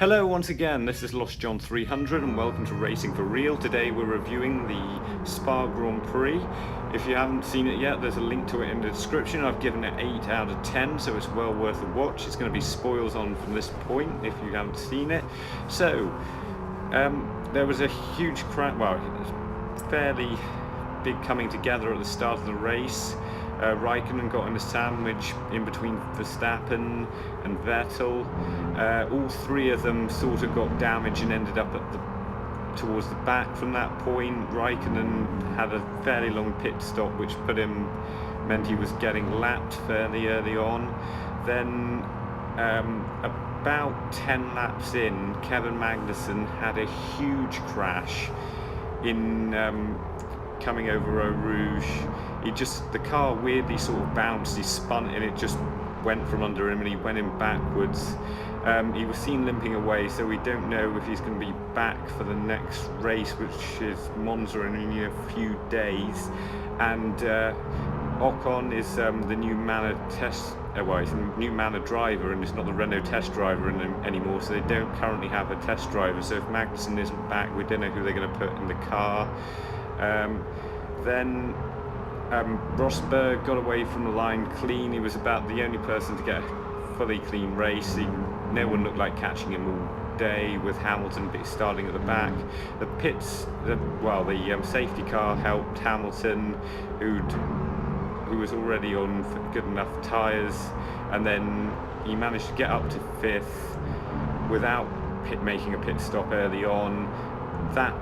Hello once again, this is Lost John 300 and welcome to Racing for Real. Today we're reviewing the Spa Grand Prix. If you haven't seen it yet, there's a link to it in the description. I've given it 8 out of 10, so it's well worth a watch. It's going to be spoils on from this point if you haven't seen it. So, there was a huge crash, well, fairly big coming together at the start of the race. Raikkonen got in a sandwich in between Verstappen and Vettel. All three of them sort of got damaged and ended up towards the back from that point. Raikkonen had a fairly long pit stop, which meant he was getting lapped fairly early on. Then about 10 laps in, Kevin Magnussen had a huge crash in coming over Eau Rouge. The car weirdly sort of bounced, he spun and it just went from under him and he went in backwards. He was seen limping away, so we don't know if he's going to be back for the next race, which is Monza in only a few days. And Ocon is the new Manor he's a new Manor driver and it's not the Renault test driver anymore, so they don't currently have a test driver. So if Magnussen isn't back, we don't know who they're going to put in the car. Then Rosberg got away from the line clean. He was about the only person to get a fully clean race. No one looked like catching him all day, with Hamilton starting at the back. The safety car helped Hamilton, who was already on good enough tyres, and then he managed to get up to 5th without making a pit stop early on. That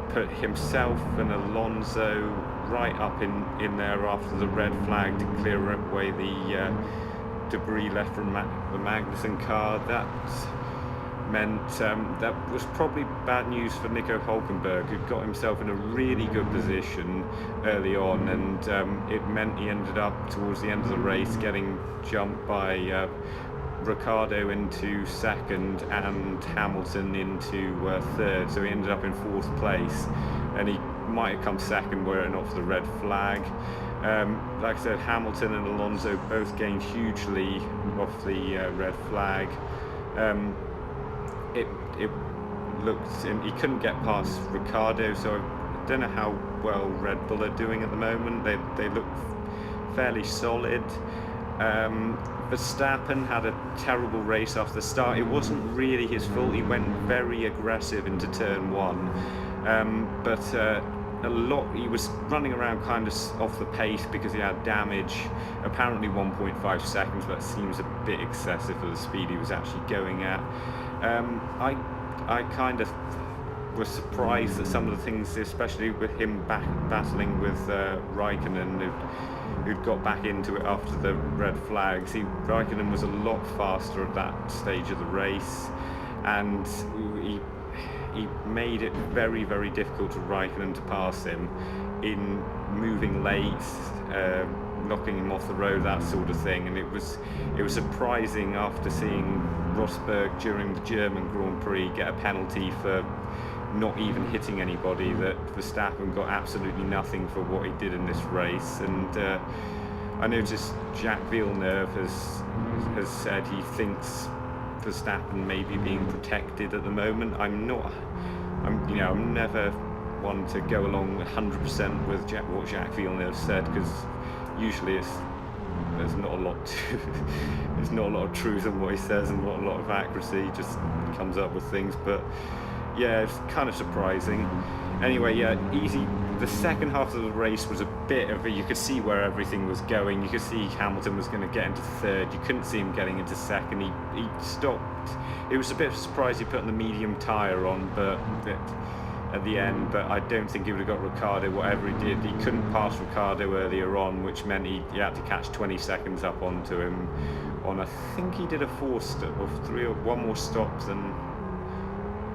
put himself and Alonso right up in there after the red flag to clear away the debris left from the Magnussen car. That meant that was probably bad news for Nico Hülkenberg, who got himself in a really good position early on, and it meant he ended up towards the end of the race getting jumped by Ricciardo into 2nd and Hamilton into 3rd, so he ended up in 4th place, and he might have come 2nd were it not for the red flag. Like I said, Hamilton and Alonso both gained hugely off the red flag. It looked, he couldn't get past Ricciardo, so I don't know how well Red Bull are doing at the moment. They look fairly solid. Verstappen had a terrible race off the start. It wasn't really his fault. He went very aggressive into turn 1, but he was running around kind of off the pace because he had damage. Apparently 1.5 seconds, but that seems a bit excessive for the speed he was actually going at. I kind of was surprised at some of the things, especially with him battling with Raikkonen, who'd got back into it after the red flags. Raikkonen was a lot faster at that stage of the race, and he made it very, very difficult to Raikkonen to pass him in moving late, knocking him off the road, that sort of thing. And it was surprising after seeing Rosberg during the German Grand Prix get a penalty for not even hitting anybody, that Verstappen got absolutely nothing for what he did in this race. And I noticed Jacques Villeneuve has said he thinks Verstappen may be being protected at the moment. I'm never one to go along 100% with what Jacques Villeneuve said, because usually there's not a lot there's not a lot of truth in what he says and not a lot of accuracy. He just comes up with things, but yeah, it's kind of surprising. Anyway, yeah, the second half of the race was a bit of you could see where everything was going. You could see Hamilton was going to get into 3rd. You couldn't see him getting into 2nd. He stopped. It was a bit of a surprise he put the medium tyre on, but at the end, but I don't think he would have got Ricciardo, whatever he did. He couldn't pass Ricciardo earlier on, which meant he had to catch 20 seconds up onto him on, I think he did a 3 or 1 more stop than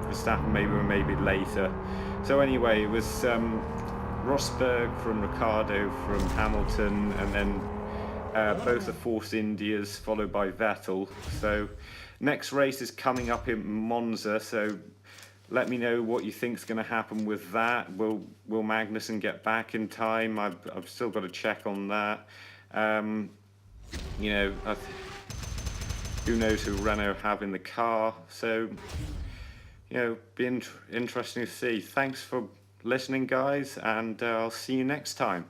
Verstappen, maybe later. So anyway, it was Rosberg from Ricciardo from Hamilton, and then both the Force Indias followed by Vettel. So next race is coming up in Monza, so let me know what you think's going to happen with that. Will Magnussen get back in time? I've still got to check on that. Who knows who Renault have in the car? So, be interesting to see. Thanks for listening, guys, and I'll see you next time.